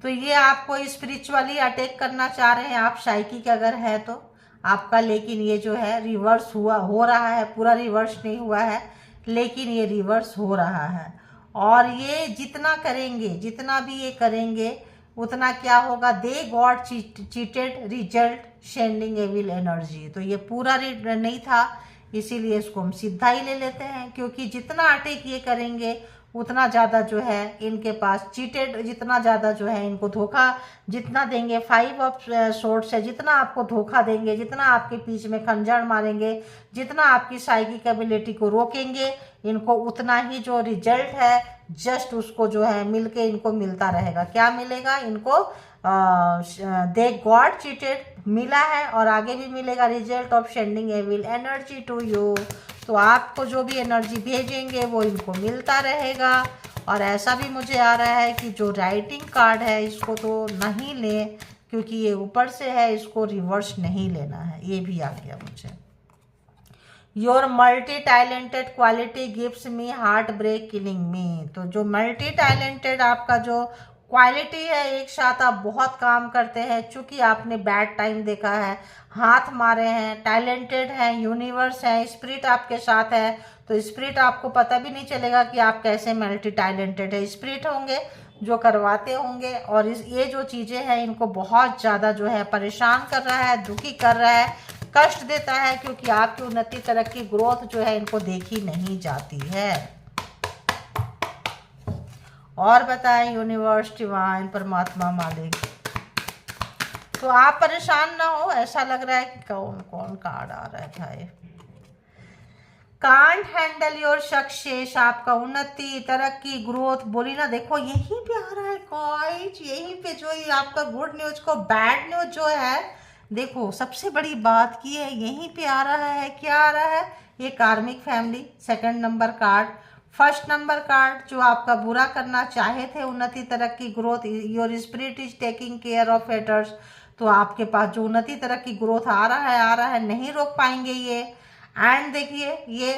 तो ये आपको स्पिरिचुअली अटैक करना चाह रहे हैं आप, साइकिक अगर है तो आपका। लेकिन ये जो है रिवर्स हुआ, हो रहा है, पूरा रिवर्स नहीं हुआ है, लेकिन ये रिवर्स हो रहा है। और ये जितना करेंगे, जितना भी ये करेंगे, उतना क्या होगा, they got cheated result sending evil energy. तो ये पूरा नहीं था, इसीलिए इसको हम सीधा ही ले लेते हैं, क्योंकि जितना अटैक ये करेंगे उतना ज़्यादा जो है इनके पास चीटेड, जितना ज़्यादा जो है इनको धोखा जितना देंगे, 5 ऑफ सोर्ड्स है, जितना आपको धोखा देंगे, जितना आपके पीछे में खंजर मारेंगे, जितना आपकी साइकिक एबिलिटी को रोकेंगे, इनको उतना ही जो रिजल्ट है जस्ट उसको जो है मिलके इनको मिलता रहेगा। क्या मिलेगा इनको, दे गॉड चीटेड मिला है और आगे भी मिलेगा, result of sending evil energy to you. तो आपको जो भी एनर्जी भेजेंगे वो इनको मिलता रहेगा। और ऐसा भी मुझे आ रहा है कि जो राइटिंग कार्ड है इसको तो नहीं लें, क्योंकि ये ऊपर से है, इसको रिवर्स नहीं लेना है, ये भी आ गया मुझे। Your multi talented quality gives me heart break killing me. तो जो मल्टी टैलेंटेड आपका जो क्वालिटी है, एक साथ आप बहुत काम करते हैं, चूंकि आपने बैड टाइम देखा है, हाथ मारे हैं, टैलेंटेड हैं, यूनिवर्स है, स्पिरिट आपके साथ है, तो स्पिरिट आपको पता भी नहीं चलेगा कि आप कैसे मल्टी टैलेंटेड है। स्पिरिट होंगे जो करवाते होंगे, और ये जो चीज़ें हैं इनको बहुत ज़्यादा जो है परेशान कर रहा है, दुखी कर रहा है, कष्ट देता है, क्योंकि आपकी उन्नति, तरक्की, ग्रोथ जो है इनको देखी नहीं जाती है। और बताएं यूनिवर्स, डिवाइन, परमात्मा, मालिक। तो आप परेशान ना हो, ऐसा लग रहा है कि कौन कौन कार्ड आ रहा है भाई। कांट हैंडल योर सक्सेस, आपका उन्नति, तरक्की, ग्रोथ, बोली ना, देखो यहीं पे आ रहा है गाइस, यहीं पे जो ये आपका गुड न्यूज को बैड न्यूज जो है, देखो सबसे बड़ी बात की है, यहीं पे आ रहा है। क्या आ रहा है, ये कार्मिक family, second number card, first number card, जो आपका बुरा करना चाहे थे, उन्नति, तरक्की, growth, your spirit is taking care of haters. तो आपके पास जो उन्नति, तरक्की, ग्रोथ आ रहा है, नहीं रोक पाएंगे ये। एंड देखिए ये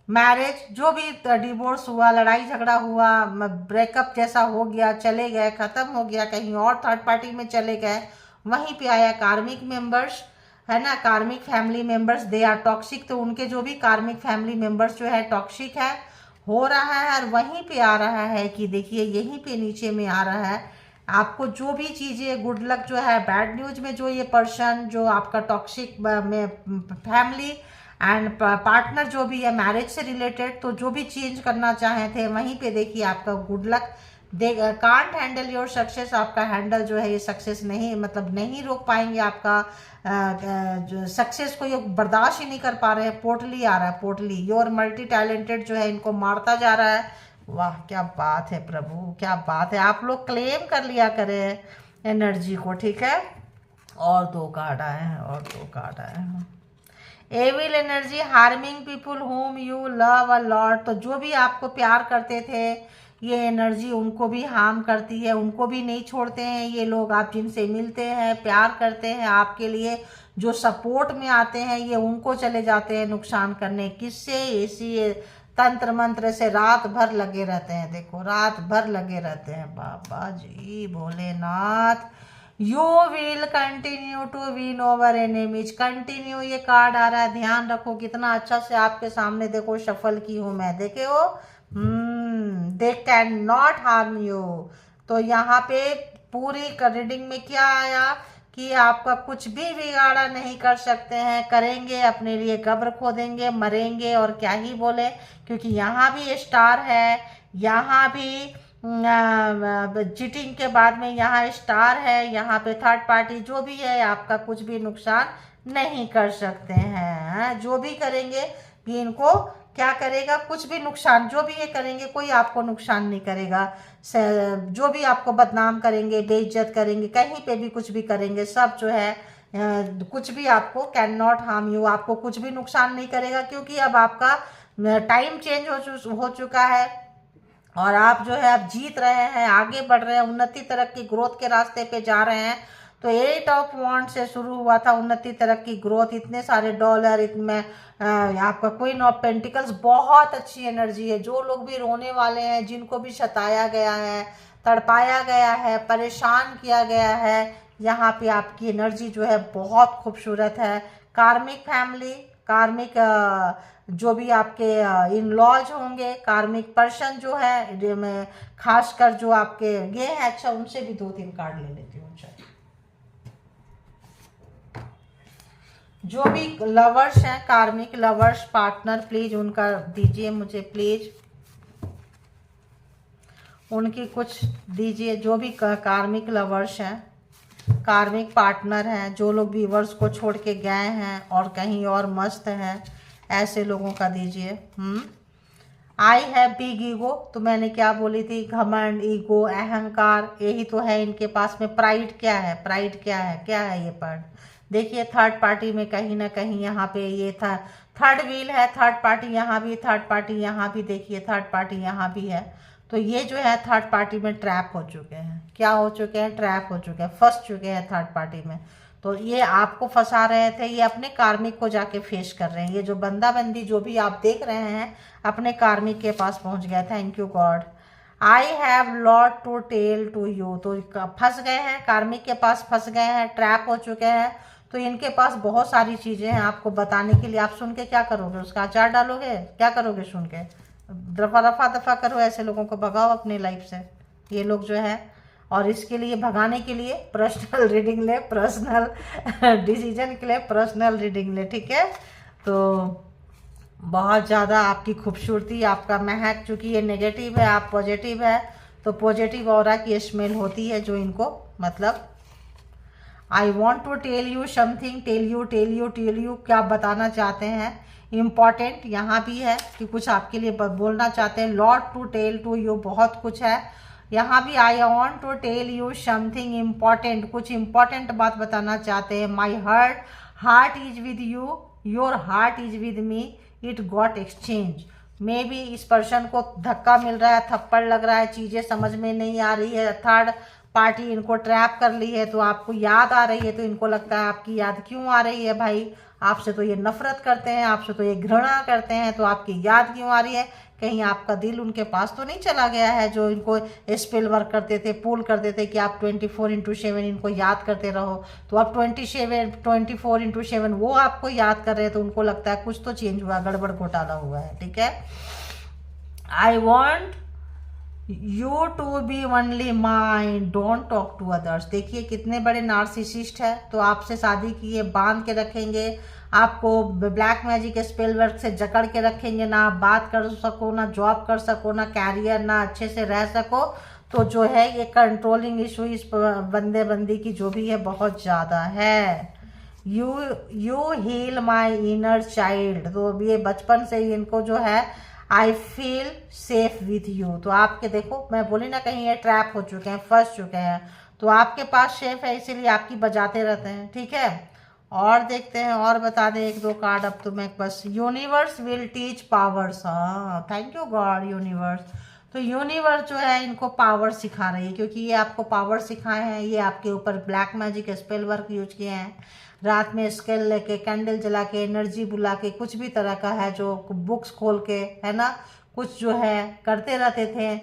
मैरिज, जो भी डिवोर्स हुआ, लड़ाई झगड़ा हुआ, ब्रेकअप जैसा हो गया, चले गए, ख़त्म हो गया, कहीं और थर्ड पार्टी में चले गए, वहीं पे आया कार्मिक मेंबर्स, है ना, karmic family members they are toxic, तो उनके जो भी कार्मिक फैमिली मेंबर्स जो है टॉक्सिक है हो रहा है। और वहीं पे आ रहा है कि देखिए यहीं पे नीचे में आ रहा है आपको जो भी चीज़ें गुड लक जो है, बैड न्यूज में जो ये पर्सन जो आपका टॉक्सिक में फैमिली एंड पार्टनर जो भी है मैरिज से रिलेटेड, तो जो भी चेंज करना चाहे थे वहीं पे देखिए आपका good luck they can't handle your success, आपका हैंडल जो है ये सक्सेस नहीं, मतलब नहीं रोक पाएंगे आपका जो सक्सेस को, ये बर्दाश्त ही नहीं कर पा रहे हैं। पोटली आ रहा है, पोटली, योर मल्टी टैलेंटेड जो है इनको मारता जा रहा है। वाह क्या बात है प्रभु, क्या बात है। आप लोग क्लेम कर लिया करें एनर्जी को, ठीक है। और 2 कार्ड आए हैं, और 2 कार्ड आए हैं। Evil energy harming people whom you love a lot, तो जो भी आपको प्यार करते थे ये एनर्जी उनको भी हार्म करती है, उनको भी नहीं छोड़ते हैं ये लोग। आप जिनसे मिलते हैं, प्यार करते हैं, आपके लिए जो सपोर्ट में आते हैं ये उनको चले जाते हैं नुकसान करने। किससे? इसी तंत्र मंत्र से रात भर लगे रहते हैं, देखो रात भर लगे रहते हैं। बाबा जी Bholenath, you will continue to win over enemies, continue ये कार्ड आ रहा है। ध्यान रखो कितना अच्छा से आपके सामने देखो शफल की हूं मैं, देखे हो, they can not harm you. तो यहाँ पे पूरी रीडिंग में क्या आया कि आपका कुछ भी बिगाड़ा नहीं कर सकते हैं, करेंगे अपने लिए कब्र खोदेंगे, मरेंगे, और क्या ही बोले, क्योंकि यहाँ भी स्टार है, यहाँ भी चीटिंग के बाद में यहाँ स्टार है, यहाँ पे थर्ड पार्टी जो भी है आपका कुछ भी नुकसान नहीं कर सकते हैं। जो भी करेंगे ये इनको क्या करेगा, कुछ भी नुकसान, जो भी ये करेंगे कोई आपको नुकसान नहीं करेगा। जो भी आपको बदनाम करेंगे, बेइज्जत करेंगे, कहीं पे भी कुछ भी करेंगे, सब जो है कुछ भी आपको कैन नॉट हार्म यू, आपको कुछ भी नुकसान नहीं करेगा, क्योंकि अब आपका टाइम चेंज हो चुका है और आप जो है अब जीत रहे हैं, आगे बढ़ रहे हैं, उन्नति तरक्की ग्रोथ के रास्ते पे जा रहे हैं। तो 8 ऑफ वॉन्ड से शुरू हुआ था उन्नति तरक्की ग्रोथ, इतने सारे डॉलर, इतने आपका क्वीन ऑफ पेंटिकल्स, बहुत अच्छी एनर्जी है। जो लोग भी रोने वाले हैं, जिनको भी सताया गया है, तड़पाया गया है, परेशान किया गया है, यहाँ पे आपकी एनर्जी जो है बहुत खूबसूरत है। कार्मिक फैमिली, कार्मिक जो भी आपके इन लॉज होंगे, कार्मिक पर्सन जो है, मैं खासकर जो आपके ये है, अच्छा उनसे भी 2-3 कार्ड ले लेती हूँ। जो भी लवर्स हैं, कार्मिक लवर्स, पार्टनर, प्लीज उनका दीजिए मुझे, प्लीज उनकी कुछ दीजिए। जो भी कार्मिक लवर्स हैं, कार्मिक पार्टनर हैं, जो लोग व्यूअर्स को छोड़ के गए हैं और कहीं और मस्त हैं, ऐसे लोगों का दीजिए। आई हैव बिग ईगो, तो मैंने क्या बोली थी, घमंड, ईगो, अहंकार, यही तो है इनके पास में। प्राइड क्या है, प्राइड क्या है, क्या है ये प्राइड? देखिए थर्ड पार्टी में कहीं ना कहीं यहाँ पे ये था, थर्ड व्हील है, थर्ड पार्टी यहाँ भी, थर्ड पार्टी यहाँ भी, देखिए थर्ड पार्टी यहाँ भी है। तो ये जो है थर्ड पार्टी में ट्रैप हो चुके हैं। क्या हो चुके हैं? ट्रैप हो चुके हैं, फंस चुके हैं थर्ड पार्टी में। तो ये आपको फंसा रहे थे, ये अपने कार्मिक को जाके फेस कर रहे हैं। ये जो बंदा बंदी जो भी आप देख रहे हैं अपने कार्मिक के पास पहुंच गया। Thank you God. I have lot to tell to you, तो फंस गए हैं, कार्मिक के पास फंस गए हैं, ट्रैप हो चुके हैं। तो इनके पास बहुत सारी चीज़ें हैं आपको बताने के लिए। आप सुन के क्या करोगे? उसका अचार डालोगे? क्या करोगे सुन के? रफा दफा करो, ऐसे लोगों को भगाओ अपनी लाइफ से, ये लोग जो है। और इसके लिए भगाने के लिए पर्सनल रीडिंग ले, पर्सनल डिसीजन के लिए पर्सनल रीडिंग ले, ठीक है। तो बहुत ज़्यादा आपकी खूबसूरती, आपका महक, चूँकि ये नेगेटिव है, आप पॉजिटिव है, तो पॉजिटिव ऑरा की स्मेल होती है जो इनको, मतलब I want to tell you something, tell you क्या बताना चाहते हैं, इम्पॉर्टेंट यहाँ भी है कि कुछ आपके लिए बोलना चाहते हैं। Lot to tell to you, बहुत कुछ है यहाँ भी। I want to tell you something important, कुछ इम्पॉर्टेंट बात बताना चाहते हैं। My heart is with you, your heart is with me, it got exchange. Maybe इस पर्सन को धक्का मिल रहा है, थप्पड़ लग रहा है, चीज़ें समझ में नहीं आ रही है, थर्ड पार्टी इनको ट्रैप कर ली है, तो आपको याद आ रही है। तो इनको लगता है आपकी याद क्यों आ रही है भाई, आपसे तो ये नफरत करते हैं, आपसे तो ये घृणा करते हैं, तो आपकी याद क्यों आ रही है? कहीं आपका दिल उनके पास तो नहीं चला गया है, जो इनको स्पेल वर्क करते थे, पुल करते थे कि आप 24/7 इनको याद करते रहो। तो अब 24/7 वो आपको याद कर रहे हैं, तो उनको लगता है कुछ तो चेंज हुआ, गड़बड़ घोटाला हुआ है। ठीक है, I want you to be only mine, don't talk to others. देखिए कितने बड़े नार्सिसिस्ट है, तो आपसे शादी किए, बांध के रखेंगे आपको, ब्लैक मैजिक स्पेल वर्क से जकड़ के रखेंगे, ना आप बात कर सको, ना जॉब कर सको, ना कैरियर, ना अच्छे से रह सको। तो जो है ये कंट्रोलिंग इशू इस बंदे बंदी की जो भी है बहुत ज़्यादा है। You heal my inner child, तो ये बचपन से ही इनको जो है I feel safe with you. तो आपके देखो मैं बोली ना, कहीं ये ट्रैप हो चुके हैं, फंस चुके हैं, तो आपके पास सेफ है, इसीलिए आपकी बजाते रहते हैं। ठीक है, और देखते हैं और बता दें एक दो कार्ड। अब तो मैं बस, यूनिवर्स विल टीच पावर्स। हाँ, थैंक यू गॉड यूनिवर्स। तो यूनिवर्स जो है इनको पावर सिखा रही है, क्योंकि ये आपको पावर सिखाए हैं, ये आपके ऊपर black magic spell work use किए हैं, रात में स्केल लेके, कैंडल जला के, एनर्जी बुला के, कुछ भी तरह का है जो बुक्स खोल के, है ना, कुछ जो है करते रहते थे।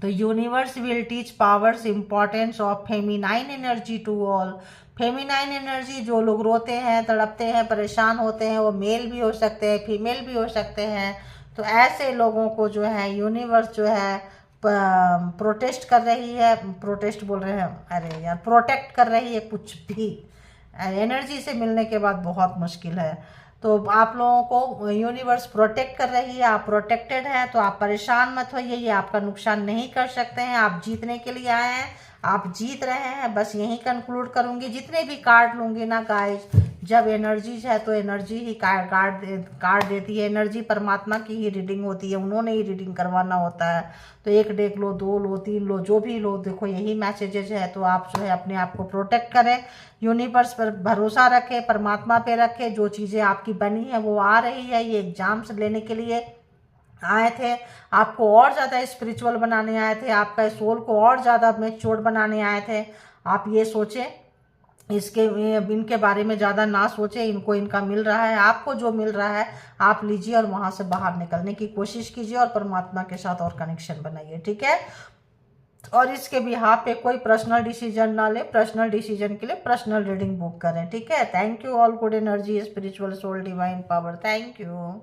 तो universe will teach powers importance of feminine energy to all. Feminine energy, जो लोग रोते हैं, तड़पते हैं, परेशान होते हैं, वो मेल भी हो सकते हैं, फीमेल भी हो सकते हैं। तो ऐसे लोगों को जो है यूनिवर्स जो है प्रोटेस्ट कर रही है, प्रोटेस्ट बोल रहे हैं, अरे यार, प्रोटेक्ट कर रही है। कुछ भी एनर्जी से मिलने के बाद बहुत मुश्किल है। तो आप लोगों को यूनिवर्स प्रोटेक्ट कर रही है, आप प्रोटेक्टेड हैं, तो आप परेशान मत होइए, ये आपका नुकसान नहीं कर सकते हैं। आप जीतने के लिए आए हैं, आप जीत रहे हैं। बस यही कंक्लूड करूंगी, जितने भी कार्ड लूंगी ना गाइस, जब एनर्जीज है तो एनर्जी ही कार्ड देती है। एनर्जी परमात्मा की ही रीडिंग होती है, उन्होंने ही रीडिंग करवाना होता है। तो एक डेक लो, दो लो, तीन लो, जो भी लो, देखो यही मैसेजेज है। तो आप जो है अपने आप को प्रोटेक्ट करें, यूनिवर्स पर भरोसा रखें, परमात्मा पे रखें। जो चीज़ें आपकी बनी है वो आ रही है, ये एग्जाम्स लेने के लिए आए थे, आपको और ज़्यादा स्पिरिचुअल बनाने आए थे, आपका सोल को और ज़्यादा मैच्योर बनाने आए थे। आप ये सोचें, इनके बारे में ज़्यादा ना सोचें, इनको इनका मिल रहा है, आपको जो मिल रहा है आप लीजिए और वहाँ से बाहर निकलने की कोशिश कीजिए और परमात्मा के साथ और कनेक्शन बनाइए। ठीक है, और इसके बिहाफ पे कोई पर्सनल डिसीजन ना ले, पर्सनल डिसीजन के लिए पर्सनल रीडिंग बुक करें। ठीक है, thank you all, good energy, spiritual soul, divine power, thank you.